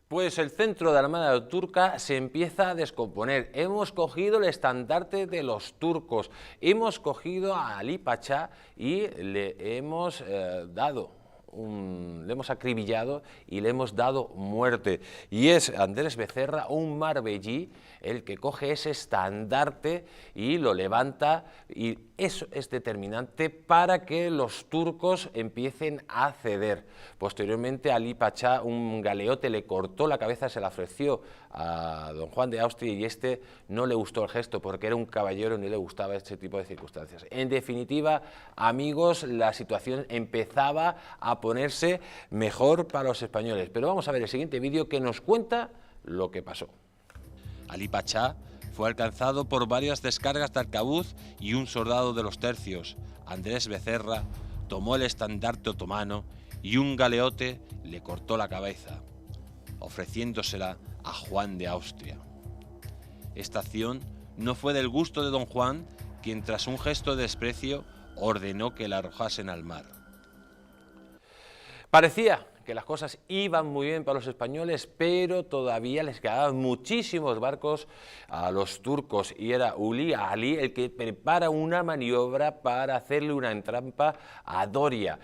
[SPEAKER 2] Pues el centro de la armada turca se empieza a descomponer. Hemos cogido el estandarte de los turcos, hemos cogido a Ali Pachá y le hemos le hemos acribillado y le hemos dado muerte. Y es Andrés Becerra, un marbellí, el que coge ese estandarte y lo levanta, y eso es determinante para que los turcos empiecen a ceder. Posteriormente, Ali Pachá, un galeote, le cortó la cabeza, se la ofreció a don Juan de Austria y este no le gustó el gesto porque era un caballero y no le gustaba este tipo de circunstancias. En definitiva, amigos, la situación empezaba a ponerse mejor para los españoles. Pero vamos a ver el siguiente vídeo que nos cuenta lo que pasó.
[SPEAKER 1] Ali Pachá fue alcanzado por varias descargas de arcabuz y un soldado de los tercios. Andrés Becerra tomó el estandarte otomano y un galeote le cortó la cabeza, ofreciéndosela a Juan de Austria. Esta acción no fue del gusto de don Juan, quien tras un gesto de desprecio ordenó que la arrojasen al mar.
[SPEAKER 2] Parecía que las cosas iban muy bien para los españoles, pero todavía les quedaban muchísimos barcos a los turcos y era Ulía Ali el que prepara una maniobra para hacerle una trampa a Doria.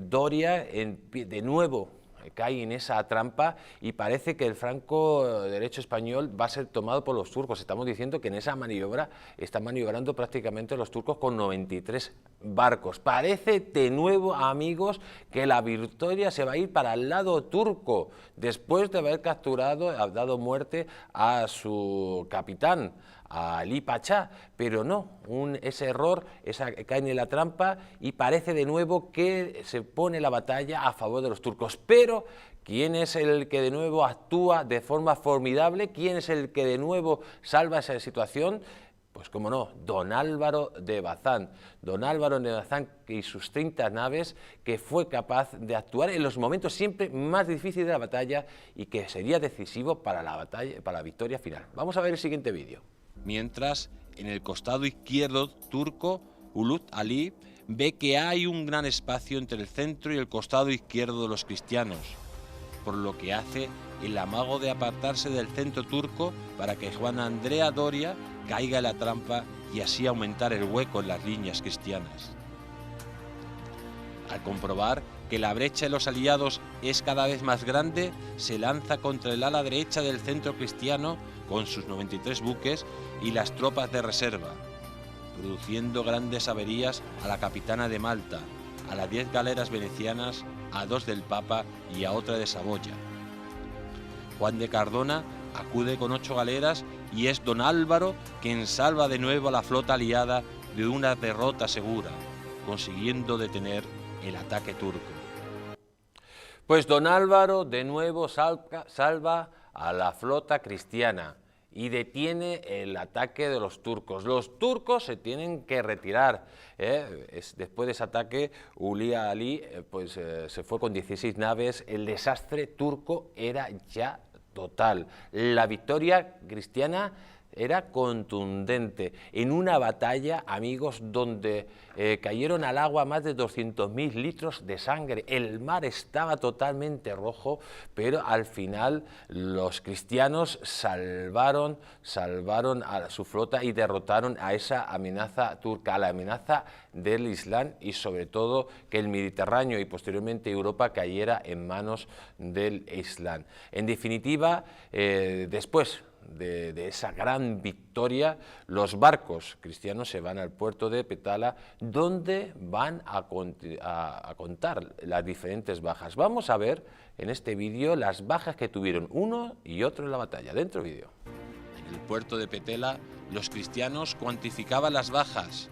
[SPEAKER 2] Doria de nuevo cae en esa trampa y parece que el franco derecho español va a ser tomado por los turcos. Estamos diciendo que en esa maniobra están maniobrando prácticamente los turcos con 93 barcos. Parece de nuevo, amigos, que la victoria se va a ir para el lado turco después de haber capturado, dado muerte a su capitán, a Ali Pachá, pero no, ese error, caen en la trampa y parece de nuevo que se pone la batalla a favor de los turcos. Pero, ¿quién es el que de nuevo actúa de forma formidable? ¿Quién es el que de nuevo salva esa situación? Pues cómo no, don Álvaro de Bazán. Don Álvaro de Bazán y sus 30 naves, que fue capaz de actuar en los momentos siempre más difíciles de la batalla y que sería decisivo para la batalla, para la victoria final. Vamos a ver el siguiente vídeo.
[SPEAKER 1] Mientras, en el costado izquierdo turco, Ulut Ali ve que hay un gran espacio entre el centro y el costado izquierdo de los cristianos, por lo que hace el amago de apartarse del centro turco para que Juan Andrea Doria caiga en la trampa y así aumentar el hueco en las líneas cristianas. Al comprobar que la brecha de los aliados es cada vez más grande, se lanza contra el ala derecha del centro cristiano con sus 93 buques y las tropas de reserva, produciendo grandes averías a la capitana de Malta, a las 10 galeras venecianas, a 2 del Papa y a otra de Saboya. Juan de Cardona acude con 8 galeras y es don Álvaro quien salva de nuevo a la flota aliada de una derrota segura, consiguiendo detener el ataque turco.
[SPEAKER 2] Pues don Álvaro de nuevo salva a la flota cristiana y detiene el ataque de los turcos. Los turcos se tienen que retirar. Después de ese ataque, Ulía Ali se fue con 16 naves. El desastre turco era ya total. La victoria cristiana era contundente. En una batalla, amigos, donde cayeron al agua más de 200.000 litros de sangre. El mar estaba totalmente rojo, pero al final los cristianos salvaron a su flota y derrotaron a esa amenaza turca, a la amenaza del Islam, y sobre todo que el Mediterráneo y posteriormente Europa cayera en manos del Islam. En definitiva, después de esa gran victoria, los barcos cristianos se van al puerto de Pétala, donde van a contar las diferentes bajas. Vamos a ver en este vídeo las bajas que tuvieron uno y otro en la batalla. Dentro vídeo.
[SPEAKER 1] En el puerto de Pétala, los cristianos cuantificaban las bajas.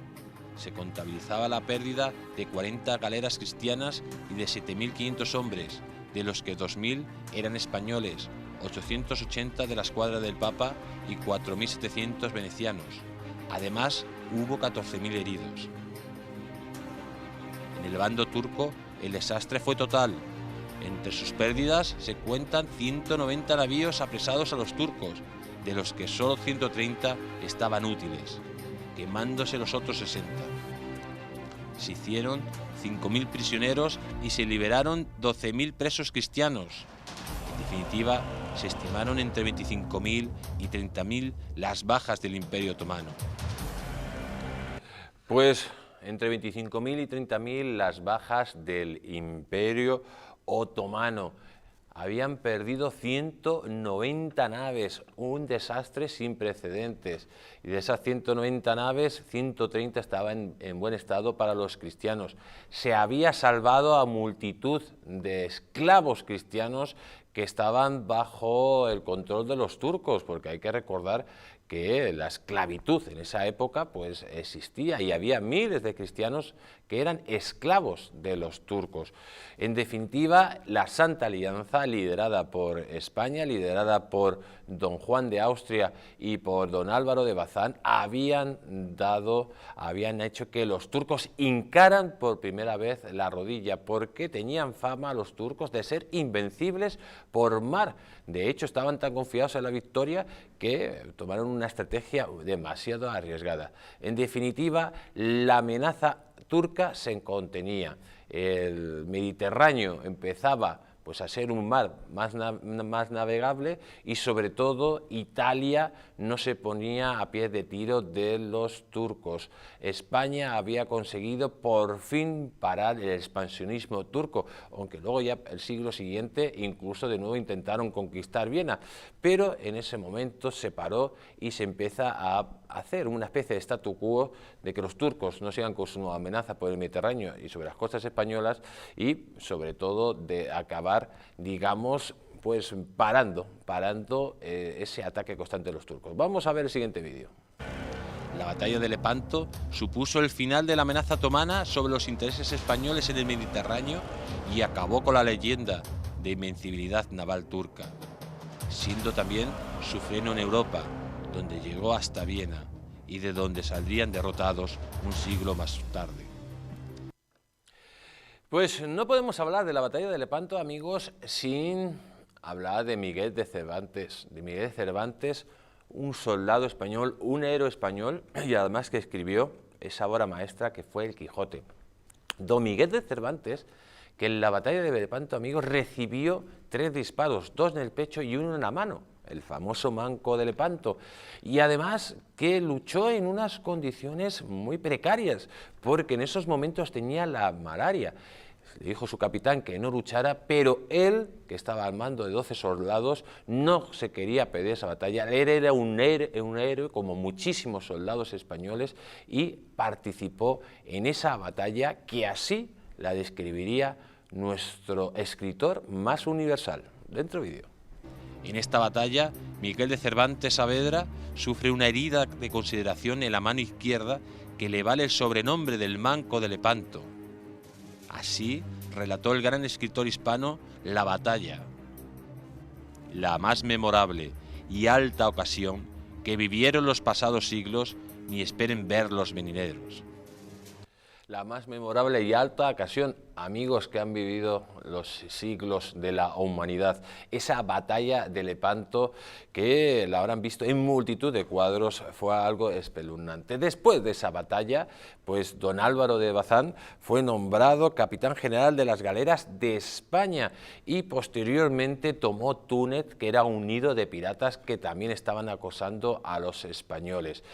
[SPEAKER 1] Se contabilizaba la pérdida de 40 galeras cristianas y de 7.500 hombres, de los que 2.000 eran españoles, 880 de la escuadra del Papa y 4.700 venecianos. Además, hubo 14.000 heridos. En el bando turco, el desastre fue total. Entre sus pérdidas se cuentan 190 navíos apresados a los turcos, de los que solo 130 estaban útiles, quemándose los otros 60. Se hicieron 5.000 prisioneros y se liberaron 12.000 presos cristianos. En definitiva, se estimaron entre 25.000 y 30.000 las bajas del Imperio Otomano.
[SPEAKER 2] Pues entre 25.000 y 30.000 las bajas del Imperio Otomano. Habían perdido 190 naves, un desastre sin precedentes. Y de esas 190 naves, 130 estaban en buen estado para los cristianos. Se había salvado a multitud de esclavos cristianos que estaban bajo el control de los turcos, porque hay que recordar que la esclavitud en esa época pues existía y había miles de cristianos que eran esclavos de los turcos. En definitiva, la Santa Alianza, liderada por España, liderada por don Juan de Austria y por don Álvaro de Bazán, habían hecho que los turcos hincaran por primera vez la rodilla, porque tenían fama los turcos de ser invencibles por mar. De hecho, estaban tan confiados en la victoria que tomaron una estrategia demasiado arriesgada. En definitiva, la amenaza turca se contenía. El Mediterráneo empezaba pues a ser un mar más navegable, y sobre todo Italia no se ponía a pie de tiro de los turcos. España había conseguido por fin parar el expansionismo turco, aunque luego ya el siglo siguiente incluso de nuevo intentaron conquistar Viena, pero en ese momento se paró y se empieza a hacer una especie de statu quo de que los turcos no sigan con su amenaza por el Mediterráneo y sobre las costas españolas, y sobre todo de acabar, digamos, pues parando ese ataque constante de los turcos. Vamos a ver el siguiente vídeo.
[SPEAKER 1] La batalla de Lepanto supuso el final de la amenaza otomana sobre los intereses españoles en el Mediterráneo y acabó con la leyenda de invencibilidad naval turca, siendo también su freno en Europa, donde llegó hasta Viena y de donde saldrían derrotados un siglo más tarde.
[SPEAKER 2] Pues no podemos hablar de la batalla de Lepanto, amigos, sin hablar de Miguel de Cervantes. De Miguel de Cervantes, un soldado español, un héroe español, y además que escribió esa obra maestra que fue el Quijote. Don Miguel de Cervantes, que en la batalla de Lepanto, amigos, recibió 3 disparos, 2 en el pecho y 1 en la mano, el famoso manco de Lepanto, y además que luchó en unas condiciones muy precarias, porque en esos momentos tenía la malaria. Le dijo su capitán que no luchara, pero él, que estaba al mando de 12 soldados, no se quería perder esa batalla. Él era un héroe como muchísimos soldados españoles, y participó en esa batalla que así la describiría nuestro escritor más universal. Dentro vídeo.
[SPEAKER 1] En esta batalla, Miguel de Cervantes Saavedra sufre una herida de consideración en la mano izquierda que le vale el sobrenombre del manco de Lepanto. Así relató el gran escritor hispano la batalla, la más memorable y alta ocasión que vivieron los pasados siglos, ni esperen ver los venideros.
[SPEAKER 2] La más memorable y alta ocasión, amigos que han vivido los siglos de la humanidad, esa batalla de Lepanto que la habrán visto en multitud de cuadros, fue algo espeluznante. Después de esa batalla, pues don Álvaro de Bazán fue nombrado capitán general de las galeras de España y posteriormente tomó Túnez, que era un nido de piratas que también estaban acosando a los españoles.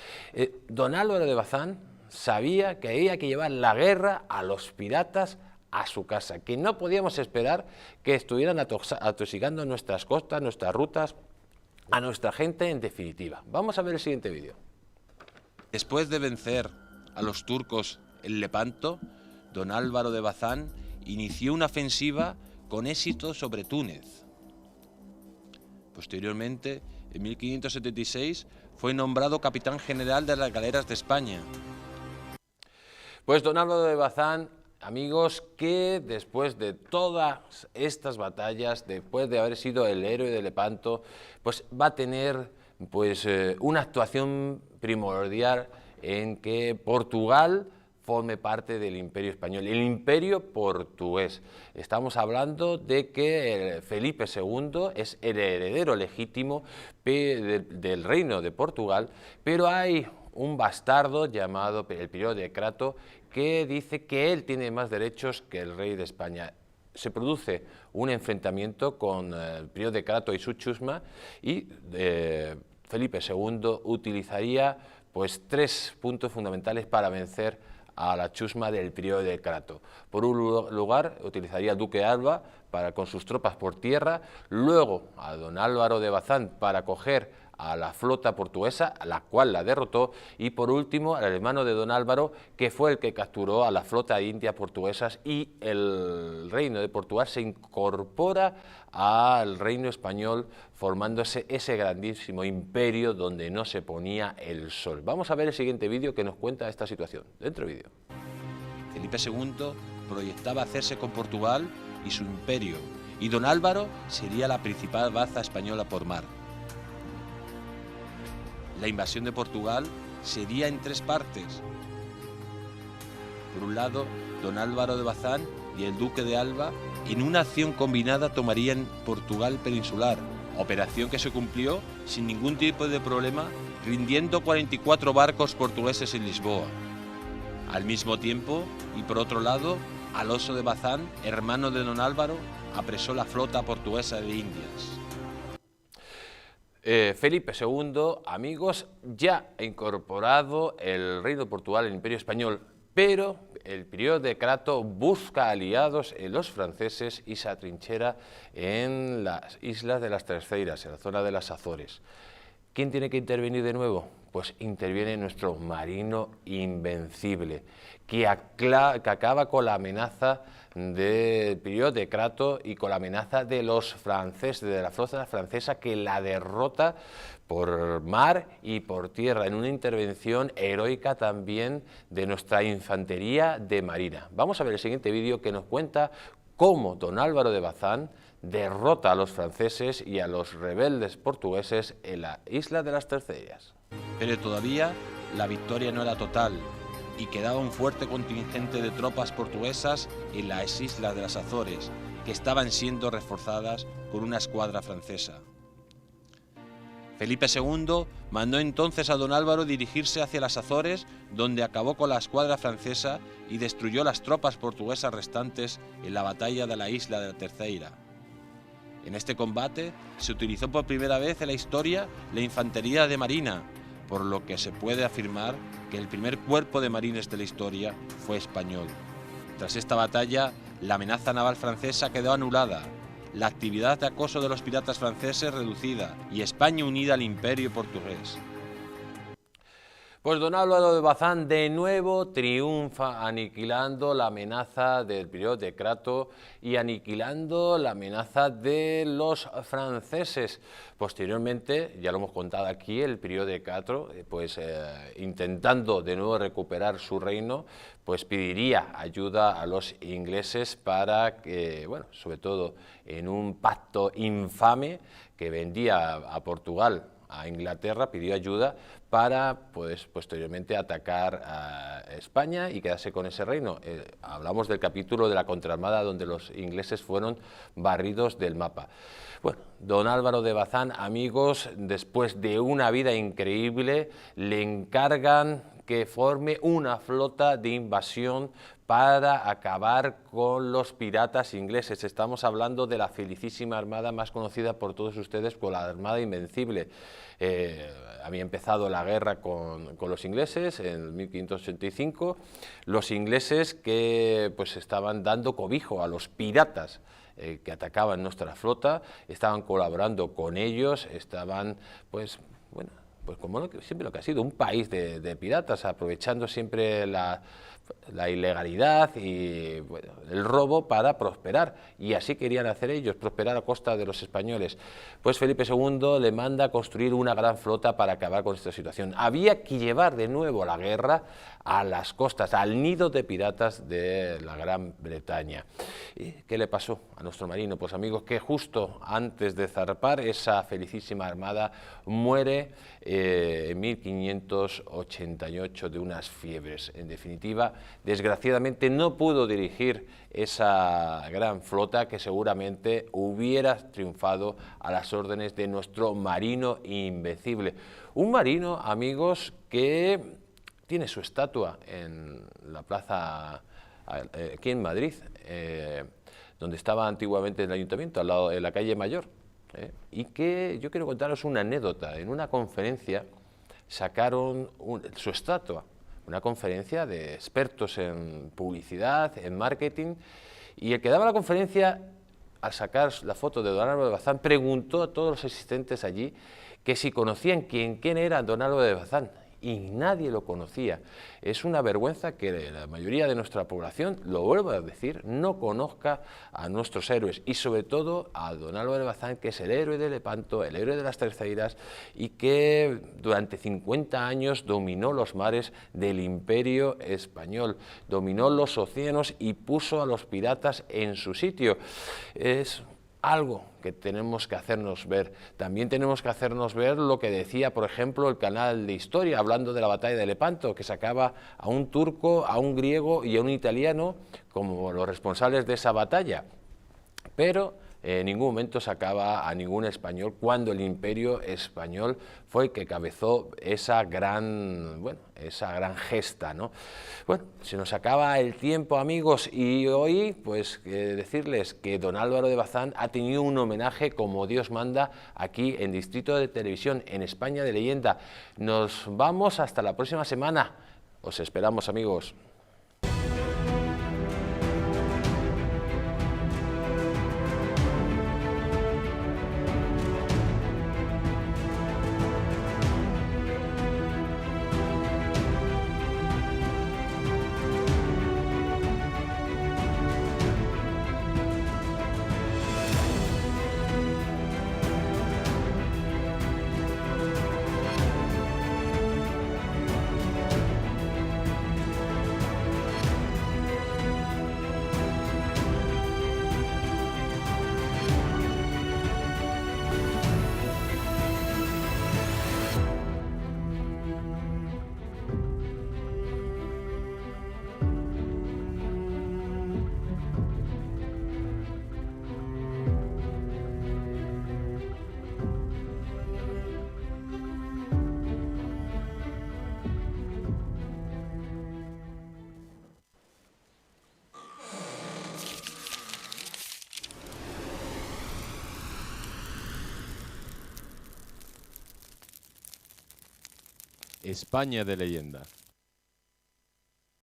[SPEAKER 2] Don Álvaro de Bazán sabía que había que llevar la guerra a los piratas a su casa, que no podíamos esperar que estuvieran atosigando nuestras costas, nuestras rutas, a nuestra gente en definitiva. Vamos a ver el siguiente vídeo.
[SPEAKER 1] Después de vencer a los turcos en Lepanto, don Álvaro de Bazán inició una ofensiva con éxito sobre Túnez. Posteriormente, en 1576, fue nombrado capitán general de las galeras de España.
[SPEAKER 2] Pues don Álvaro de Bazán, amigos, que después de todas estas batallas, después de haber sido el héroe de Lepanto, pues va a tener pues una actuación primordial en que Portugal forme parte del Imperio Español, el Imperio Portugués. Estamos hablando de que Felipe II es el heredero legítimo del Reino de Portugal, pero hay un bastardo llamado el Prior de Crato que dice que él tiene más derechos que el rey de España. Se produce un enfrentamiento con el Prior de Crato y su chusma y Felipe II utilizaría pues 3 puntos fundamentales para vencer a la chusma del Prior de Crato. Por un lugar, utilizaría al duque Alba con sus tropas por tierra, luego a don Álvaro de Bazán para coger a la flota portuguesa, a la cual la derrotó, y por último al hermano de don Álvaro, que fue el que capturó a la flota india portuguesas, y el reino de Portugal se incorpora al reino español, formándose ese grandísimo imperio donde no se ponía el sol. Vamos a ver el siguiente vídeo que nos cuenta esta situación. Dentro vídeo.
[SPEAKER 1] Felipe II proyectaba hacerse con Portugal y su imperio, y don Álvaro sería la principal baza española por mar. La invasión de Portugal sería en 3 partes. Por un lado, don Álvaro de Bazán y el duque de Alba, en una acción combinada, tomarían Portugal peninsular, operación que se cumplió sin ningún tipo de problema, rindiendo 44 barcos portugueses en Lisboa. Al mismo tiempo, y por otro lado, Alonso de Bazán, hermano de don Álvaro, apresó la flota portuguesa de Indias.
[SPEAKER 2] Felipe II, amigos, ya ha incorporado el reino de Portugal al Imperio Español, pero el Prior de Crato busca aliados en los franceses y se atrinchera en las islas de las Terceiras, en la zona de las Azores. ¿Quién tiene que intervenir de nuevo? Pues interviene nuestro marino invencible, que acaba con la amenaza del Prior de Crato y con la amenaza de los franceses, de la flota francesa, que la derrota por mar y por tierra, en una intervención heroica también de nuestra infantería de marina. Vamos a ver el siguiente vídeo que nos cuenta cómo don Álvaro de Bazán derrota a los franceses y a los rebeldes portugueses en la isla de las Terceiras.
[SPEAKER 1] Pero todavía la victoria no era total y quedaba un fuerte contingente de tropas portuguesas en las islas de las Azores, que estaban siendo reforzadas por una escuadra francesa. Felipe II mandó entonces a don Álvaro dirigirse hacia las Azores, donde acabó con la escuadra francesa y destruyó las tropas portuguesas restantes en la batalla de la isla de la Terceira. En este combate se utilizó por primera vez en la historia la infantería de marina, por lo que se puede afirmar que el primer cuerpo de marines de la historia fue español. Tras esta batalla, la amenaza naval francesa quedó anulada, la actividad de acoso de los piratas franceses reducida y España unida al imperio portugués.
[SPEAKER 2] Pues don Álvaro de Bazán de nuevo triunfa aniquilando la amenaza del Prior de Crato y aniquilando la amenaza de los franceses. Posteriormente, ya lo hemos contado aquí, el Prior de Crato, intentando de nuevo recuperar su reino, pues pediría ayuda a los ingleses para que, bueno, sobre todo en un pacto infame que vendía a Portugal a Inglaterra, pidió ayuda para pues, posteriormente atacar a España y quedarse con ese reino. Hablamos del capítulo de la contraarmada donde los ingleses fueron barridos del mapa. Bueno, don Álvaro de Bazán, amigos, después de una vida increíble, le encargan que forme una flota de invasión para acabar con los piratas ingleses. Estamos hablando de la felicísima armada más conocida por todos ustedes como la Armada Invencible. Había empezado la guerra con los ingleses en 1585, los ingleses que pues estaban dando cobijo a los piratas que atacaban nuestra flota, estaban colaborando con ellos, estaban pues bueno, pues como siempre lo que ha sido, un país de piratas, aprovechando siempre la ilegalidad y bueno, el robo para prosperar, y así querían hacer ellos, prosperar a costa de los españoles. Pues Felipe II le manda a construir una gran flota para acabar con esta situación. Había que llevar de nuevo la guerra a las costas, al nido de piratas de la Gran Bretaña. ¿Y qué le pasó a nuestro marino? Pues amigos, que justo antes de zarpar esa felicísima armada muere en 1588 de unas fiebres. En definitiva, desgraciadamente no pudo dirigir esa gran flota que seguramente hubiera triunfado a las órdenes de nuestro marino invencible. Un marino, amigos, que tiene su estatua en la plaza aquí en Madrid, donde estaba antiguamente el ayuntamiento, al lado de la calle Mayor, y que yo quiero contaros una anécdota. En una conferencia sacaron su estatua, una conferencia de expertos en publicidad, en marketing, y el que daba la conferencia, al sacar la foto de don Álvaro de Bazán, preguntó a todos los asistentes allí que si conocían quién era don Álvaro de Bazán, y nadie lo conocía. Es una vergüenza que la mayoría de nuestra población, lo vuelvo a decir, no conozca a nuestros héroes, y sobre todo a don Álvaro de Bazán, que es el héroe de Lepanto, el héroe de las Terceiras, y que durante 50 años dominó los mares del Imperio Español, dominó los océanos y puso a los piratas en su sitio. Es algo que tenemos que hacernos ver. También tenemos que hacernos ver lo que decía, por ejemplo, el canal de Historia, hablando de la batalla de Lepanto, que sacaba a un turco, a un griego y a un italiano como los responsables de esa batalla, pero en ningún momento sacaba a ningún español, cuando el Imperio Español fue el que cabezó esa gran gesta, ¿no? Bueno, se nos acaba el tiempo, amigos, y hoy pues decirles que don Álvaro de Bazán ha tenido un homenaje como Dios manda aquí en Distrito de Televisión, en España de Leyenda. Nos vamos hasta la próxima semana. Os esperamos, amigos.
[SPEAKER 1] España de Leyenda.